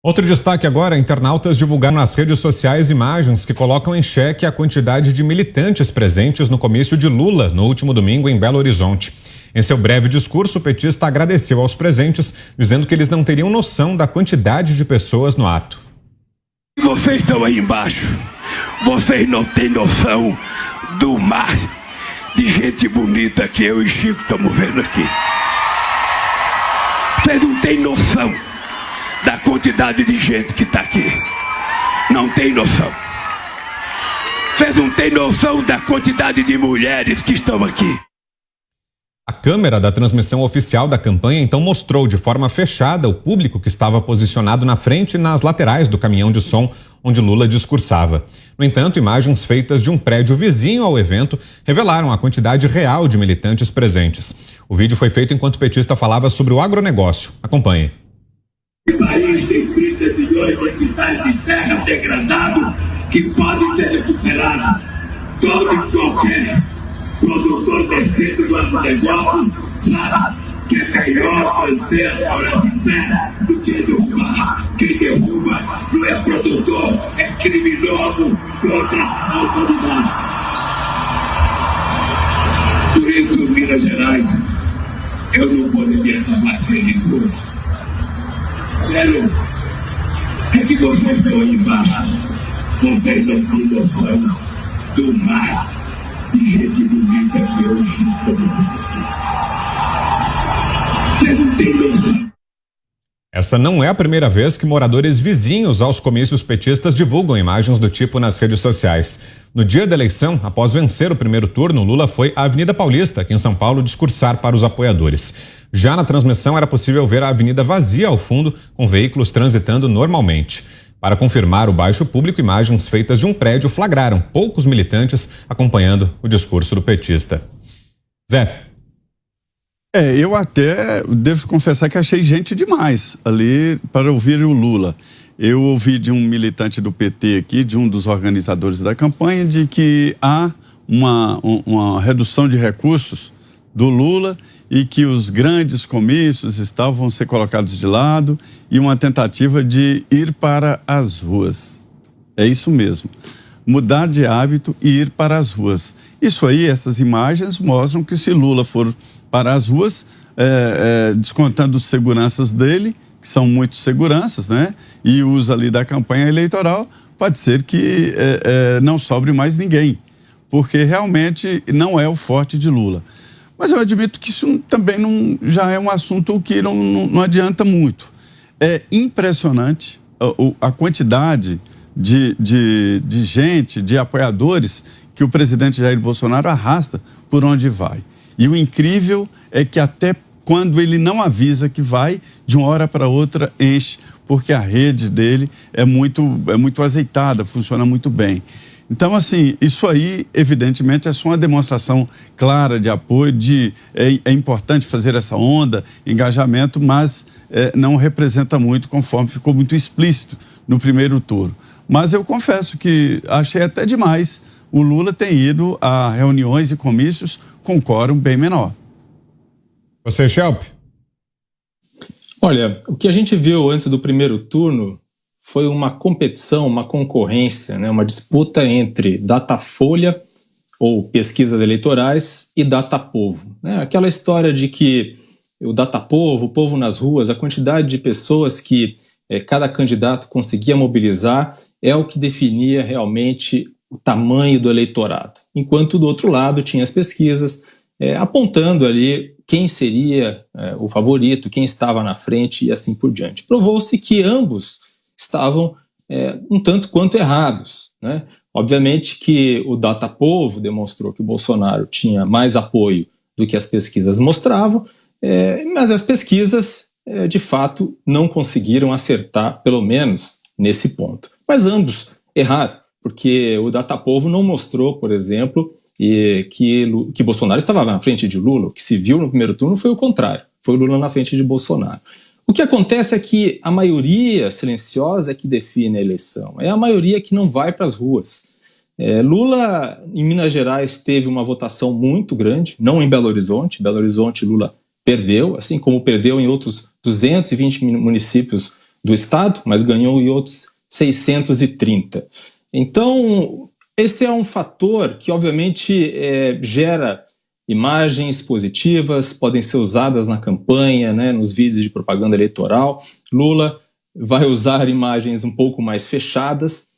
Outro destaque agora: internautas divulgaram nas redes sociais imagens que colocam em xeque a quantidade de militantes presentes no comício de Lula no último domingo em Belo Horizonte. Em seu breve discurso, o petista agradeceu aos presentes, dizendo que eles não teriam noção da quantidade de pessoas no ato. Vocês estão aí embaixo, vocês não têm noção do mar de gente bonita que eu e Chico estamos vendo aqui. Vocês não têm noção da quantidade de gente que está aqui. Não tem noção. Vocês não têm noção da quantidade de mulheres que estão aqui. A câmera da transmissão oficial da campanha então mostrou de forma fechada o público que estava posicionado na frente e nas laterais do caminhão de som onde Lula discursava. No entanto, imagens feitas de um prédio vizinho ao evento revelaram a quantidade real de militantes presentes. O vídeo foi feito enquanto o petista falava sobre o agronegócio. Acompanhe. O país tem 30 milhões de hectares de terra degradado que podem ser recuperados. Todo e qualquer produtor decente do agronegócio sabe que é melhor manter a floresta de terra do que derrubar. Quem derruba não é produtor, é criminoso contra a autoridade. Por isso, Minas Gerais, eu não poderia estar mais feliz hoje. Sério, é que vocês estão aí embaixo, vocês não têm noção do mar de gente bonita que eu estou vendo. Vocês não têm noção. Essa não é a primeira vez que moradores vizinhos aos comícios petistas divulgam imagens do tipo nas redes sociais. No dia da eleição, após vencer o primeiro turno, Lula foi à Avenida Paulista, aqui em São Paulo, discursar para os apoiadores. Já na transmissão era possível ver a avenida vazia ao fundo, com veículos transitando normalmente. Para confirmar o baixo público, imagens feitas de um prédio flagraram poucos militantes acompanhando o discurso do petista. Zé. Eu até devo confessar que achei gente demais ali para ouvir o Lula. Eu ouvi de um militante do PT aqui, de um dos organizadores da campanha, de que há uma redução de recursos do Lula e que os grandes comícios estavam a ser colocados de lado e uma tentativa de ir para as ruas. É isso mesmo. Mudar de hábito e ir para as ruas. Isso aí, essas imagens mostram que se Lula for para as ruas, descontando os seguranças dele, que são muitos seguranças, né? E os ali da campanha eleitoral, pode ser que não sobre mais ninguém, porque realmente não é o forte de Lula. Mas eu admito que isso também já é um assunto que não adianta muito. É impressionante a quantidade de gente, de apoiadores que o presidente Jair Bolsonaro arrasta por onde vai. E o incrível é que até quando ele não avisa que vai, de uma hora para outra enche, porque a rede dele é muito azeitada, funciona muito bem. Então, assim, isso aí, evidentemente, é só uma demonstração clara de apoio, é importante fazer essa onda, engajamento, mas não representa muito, conforme ficou muito explícito no primeiro turno. Mas eu confesso que achei até demais o Lula ter ido a reuniões e comícios com quórum bem menor. Você, Schelp? Olha, o que a gente viu antes do primeiro turno foi uma competição, uma concorrência, né, uma disputa entre Datafolha, ou pesquisas eleitorais, e Datapovo. Né? Aquela história de que o Datapovo, o povo nas ruas, a quantidade de pessoas que cada candidato conseguia mobilizar é o que definia realmente o tamanho do eleitorado. Enquanto do outro lado tinha as pesquisas apontando ali quem seria o favorito, quem estava na frente e assim por diante. Provou-se que ambos estavam um tanto quanto errados, né? Obviamente que o Datapovo demonstrou que o Bolsonaro tinha mais apoio do que as pesquisas mostravam, mas as pesquisas, de fato, não conseguiram acertar, pelo menos nesse ponto. Mas ambos erraram, porque o Datapovo não mostrou, por exemplo, que Bolsonaro estava na frente de Lula. O que se viu no primeiro turno foi o contrário, foi o Lula na frente de Bolsonaro. O que acontece é que a maioria silenciosa é que define a eleição, é a maioria que não vai para as ruas. Lula, em Minas Gerais, teve uma votação muito grande, não em Belo Horizonte. Belo Horizonte, Lula perdeu, assim como perdeu em outros 220 municípios do estado, mas ganhou em outros 630. Então, esse é um fator que, obviamente, gera imagens positivas, podem ser usadas na campanha, né, nos vídeos de propaganda eleitoral. Lula vai usar imagens um pouco mais fechadas,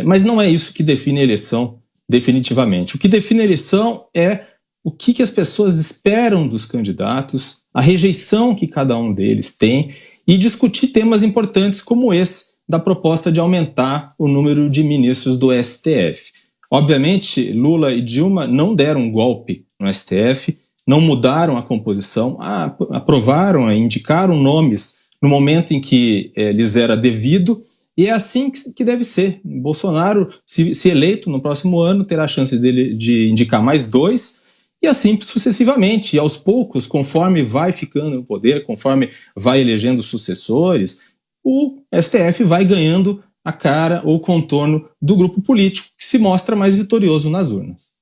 mas não é isso que define a eleição definitivamente. O que define a eleição é o que as pessoas esperam dos candidatos, a rejeição que cada um deles tem e discutir temas importantes como esse da proposta de aumentar o número de ministros do STF. Obviamente, Lula e Dilma não deram um golpe no STF, não mudaram a composição, aprovaram, indicaram nomes no momento em que lhes era devido, e é assim que deve ser. Bolsonaro, se eleito no próximo ano, terá a chance de indicar mais 2, e assim sucessivamente, e aos poucos, conforme vai ficando no poder, conforme vai elegendo sucessores, o STF vai ganhando a cara ou contorno do grupo político que se mostra mais vitorioso nas urnas.